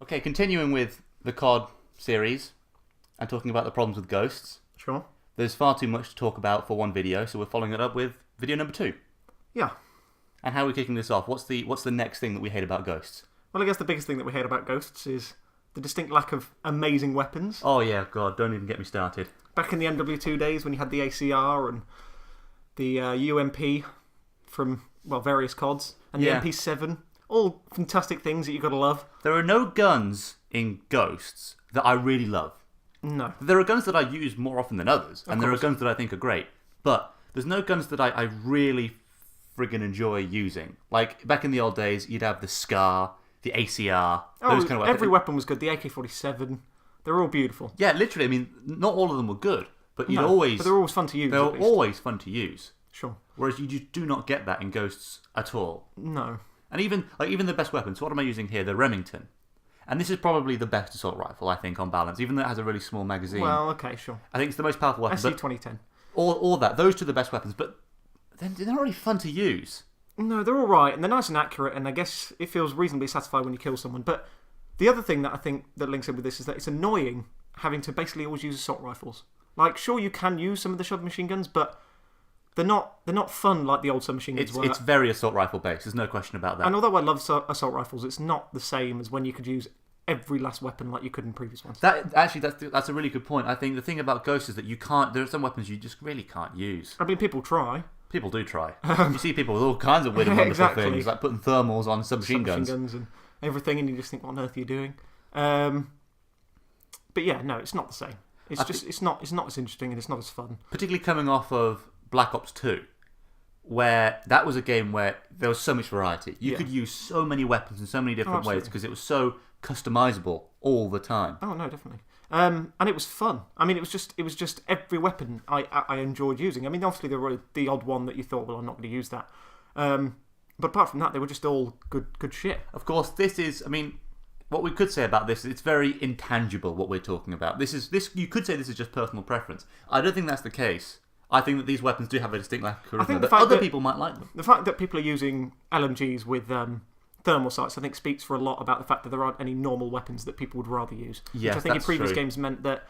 Okay, continuing with the COD series and talking about the problems with ghosts. Sure. There's far too much to talk about for one video, so we're following it up with video number 2. Yeah. And how are we kicking this off? What's the next thing that we hate about ghosts? Well, I guess the biggest thing that we hate about ghosts is the distinct lack of amazing weapons. Oh yeah, God, don't even get me started. Back in the MW2 days when you had the ACR and the UMP from, various CODs, and the MP7, all fantastic things that you've got to love. There are no guns in Ghosts that I really love. No. There are guns that I use more often than others, and there are guns that I think are great, but there's no guns that I really friggin' enjoy using. Like, back in the old days, you'd have the SCAR, the ACR, those kind of weapons. Every weapon was good. The AK-47, they're all beautiful. Yeah, literally, I mean, not all of them were good, but but they're always fun to use. They were always fun to use. Sure. Whereas you just do not get that in Ghosts at all. No. And even the best weapons, what am I using here? The Remington. And this is probably the best assault rifle, I think, on balance, even though it has a really small magazine. Well, okay, sure. I think it's the most powerful weapon. SC 2010. All that. Those two are the best weapons, but they're not really fun to use. No, they're all right, and they're nice and accurate, and I guess it feels reasonably satisfying when you kill someone. But the other thing that I think that links in with this is that it's annoying having to basically always use assault rifles. Like, sure, you can use some of the submachine guns, but they're not fun like the old submachine guns were. It's very assault rifle based. There's no question about that. And although I love assault rifles, it's not the same as when you could use every last weapon like you could in previous ones. That's a really good point. I think the thing about Ghosts is that there are some weapons you just really can't use. I mean, people try. People do try. You see people with all kinds of weird and wonderful things, like putting thermals on submachine guns and everything, and you just think, what on earth are you doing? But yeah, no, it's not the same. It's not as interesting and it's not as fun. Particularly coming off of Black Ops 2, where that was a game where there was so much variety. You could use so many weapons in so many different ways because it was so customizable all the time. Oh no, definitely. And it was fun. I mean, it was just every weapon I enjoyed using. I mean, obviously there were the odd one that you thought, well, I'm not going to use that. But apart from that, they were just all good shit. Of course, what we could say about this is it's very intangible what we're talking about. You could say this is just personal preference. I don't think that's the case. I think that these weapons do have a distinct lack of charisma, but other people might like them. The fact that people are using LMGs with thermal sights, I think, speaks for a lot about the fact that there aren't any normal weapons that people would rather use. Yes, which I think in previous games meant that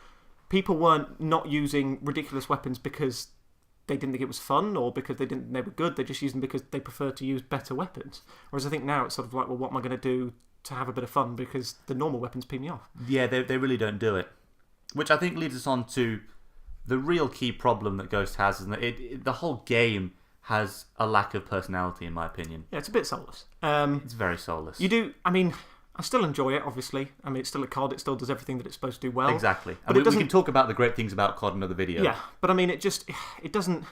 people weren't not using ridiculous weapons because they didn't think it was fun or because they were good. They just used them because they preferred to use better weapons. Whereas I think now it's sort of like, well, what am I going to do to have a bit of fun because the normal weapons pee me off? Yeah, they really don't do it. Which I think leads us on to the real key problem that Ghost has, is that the whole game has a lack of personality, in my opinion. Yeah, it's a bit soulless. It's very soulless. I still enjoy it, obviously. I mean, it's still a COD. It still does everything that it's supposed to do well. Exactly. And we can talk about the great things about COD in another video. Yeah, but I mean, it doesn't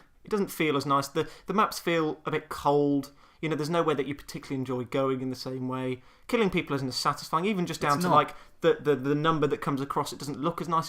feel as nice. The maps feel a bit cold. You know, there's nowhere that you particularly enjoy going in the same way. Killing people isn't as satisfying, even just down to like the number that comes across. It doesn't look as nice.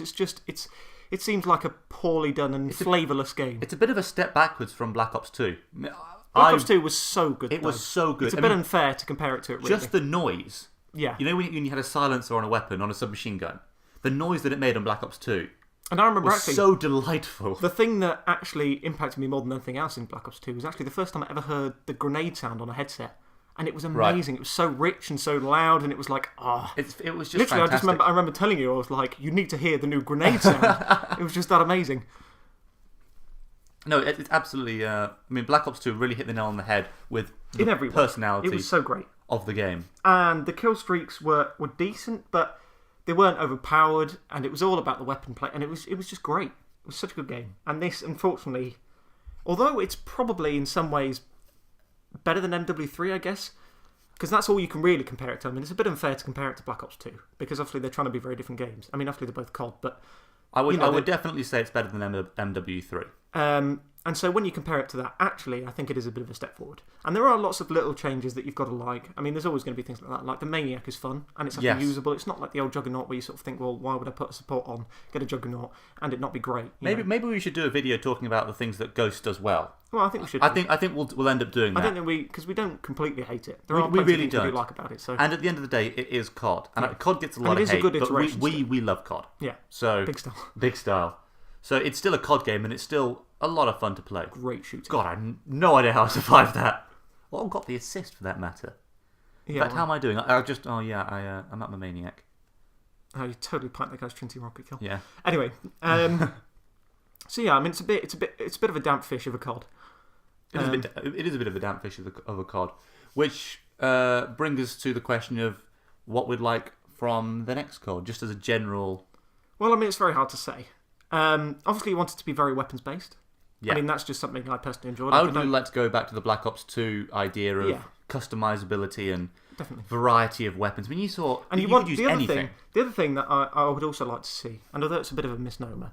It seems like a poorly done and flavourless game. It's a bit of a step backwards from Black Ops 2. Black Ops 2 was so good. It was so good. It's a bit unfair to compare it to it, really. Just the noise. Yeah. You know when you had a silencer on a weapon, on a submachine gun? The noise that it made on Black Ops 2 and I remember was so delightful. The thing that actually impacted me more than anything else in Black Ops 2 was actually the first time I ever heard the grenade sound on a headset. And it was amazing. Right. It was so rich and so loud, and it was like, It was just literally, fantastic. I remember telling you, I was like, you need to hear the new grenade sound. It was just that amazing. No, it's absolutely... Black Ops 2 really hit the nail on the head with the personality. It was so great. Of the game. And the kill streaks were decent, but they weren't overpowered, and it was all about the weapon play, and it was just great. It was such a good game. And this, unfortunately, although it's probably in some ways better than MW3, I guess, because that's all you can really compare it to. I mean, it's a bit unfair to compare it to Black Ops 2, because obviously they're trying to be very different games. I mean, obviously they're both COD, but... I would definitely say it's better than MW3. And so when you compare it to that, actually, I think it is a bit of a step forward. And there are lots of little changes that you've got to like. I mean, there's always going to be things like that. Like the Maniac is fun, and it's usable. It's not like the old Juggernaut where you sort of think, well, why would I put a support on, get a Juggernaut, and it not be great? Maybe we should do a video talking about the things that Ghost does well. Well, I think we should. I think we'll end up doing that. I think that because we don't completely hate it. There are we plenty really of things we don't do like about it. So. And at the end of the day, it is COD, and COD gets a lot of hate. It is a good but iteration. we love COD. Yeah. So big style. So it's still a COD game, and it's still a lot of fun to play. Great shooting. God, I have no idea how I survived that. Well, I got the assist for that matter. In fact, how am I doing? I'm at my Maniac. Oh, you totally piped that guy's Trinity rocket kill. Yeah. Anyway, so yeah, I mean, it's a bit of a damp fish of a cod. It is a bit of a damp fish of a cod, which brings us to the question of what we'd like from the next cod, just as a general. Well, I mean, it's very hard to say. Obviously, you want it to be very weapons based. Yeah. I mean, that's just something I personally enjoyed. I would really like to go back to the Black Ops 2 idea of customizability and variety of weapons. I mean, you saw and you could use anything. The other thing that I would also like to see, and although it's a bit of a misnomer,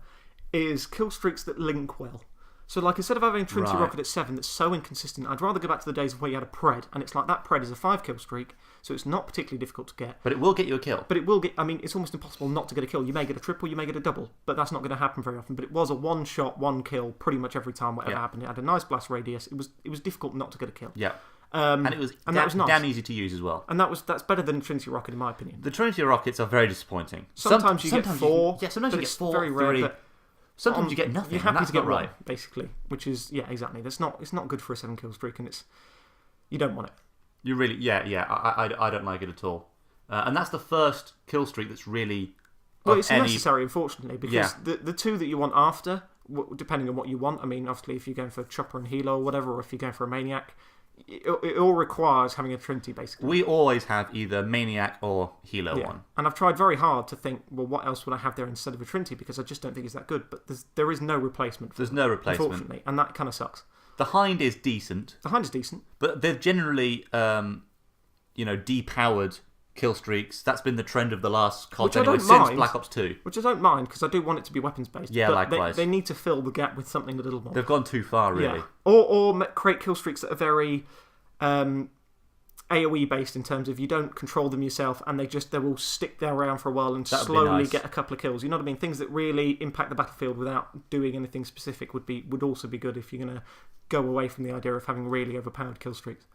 is kill streaks that link well. So, like, instead of having Trinity Rocket at 7 that's so inconsistent, I'd rather go back to the days of where you had a Pred, and it's like that Pred is a 5-kill streak, so it's not particularly difficult to get. But it will get you a kill. But it will get, I mean, it's almost impossible not to get a kill. You may get a triple, you may get a double, but that's not going to happen very often. But it was a one-shot, one-kill pretty much every time whatever happened. It had a nice blast radius. It was difficult not to get a kill. Yeah. And it was that was nice. Damn easy to use as well. And that's better than Trinity Rocket in my opinion. The Trinity Rockets are very disappointing. Sometimes you get 4. Sometimes you get 4, very rare, 3. Sometimes you get nothing. You're happy to get right, basically, which is exactly. It's not good for a 7-kill streak, and you don't want it. You really, I don't like it at all. And that's the first kill streak that's really. Well, it's necessary, unfortunately, because the two that you want after, depending on what you want. I mean, obviously, if you're going for Chopper and Helo or whatever, or if you're going for a Maniac. It all requires having a Trinity, basically. We always have either Maniac or Helo one. And I've tried very hard to think, well, what else would I have there instead of a Trinity? Because I just don't think it's that good. But there is no replacement. There's no replacement. Unfortunately. And that kind of sucks. The Hind is decent. But they've generally, depowered kill streaks. That's been the trend of the last COD anyway, since Black Ops 2. Which I don't mind, because I do want it to be weapons-based. Yeah, but likewise. They need to fill the gap with something a little more. They've gone too far, really. Yeah. Or create kill streaks that are very AoE-based in terms of you don't control them yourself, and they will stick there around for a while and slowly get a couple of kills. You know what I mean? Things that really impact the battlefield without doing anything specific would also be good if you're going to go away from the idea of having really overpowered kill streaks.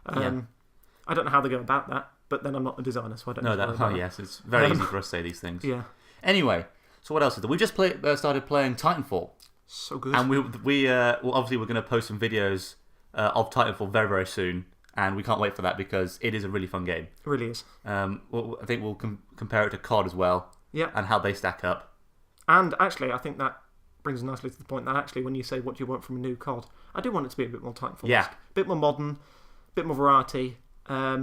I don't know how they go about that, but then I'm not the designer, so I don't know. Yes, it's very easy for us to say these things. Yeah. Anyway, so what else is there? We just started playing Titanfall. So good. And obviously we're going to post some videos of Titanfall very, very soon, and we can't wait for that because it is a really fun game. It really is. I think we'll compare it to COD as well. Yeah. And how they stack up. And actually, I think that brings us nicely to the point that actually, when you say what do you want from a new COD, I do want it to be a bit more Titanfall. Yeah. A bit more modern, a bit more variety. I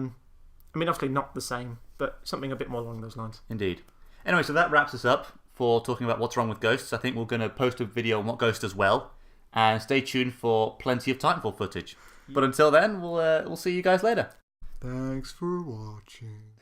mean, obviously not the same, but something a bit more along those lines. Indeed. Anyway, so that wraps us up for talking about what's wrong with Ghosts. I think we're going to post a video on what Ghost does well, and stay tuned for plenty of Titanfall footage. But until then, we'll see you guys later. Thanks for watching.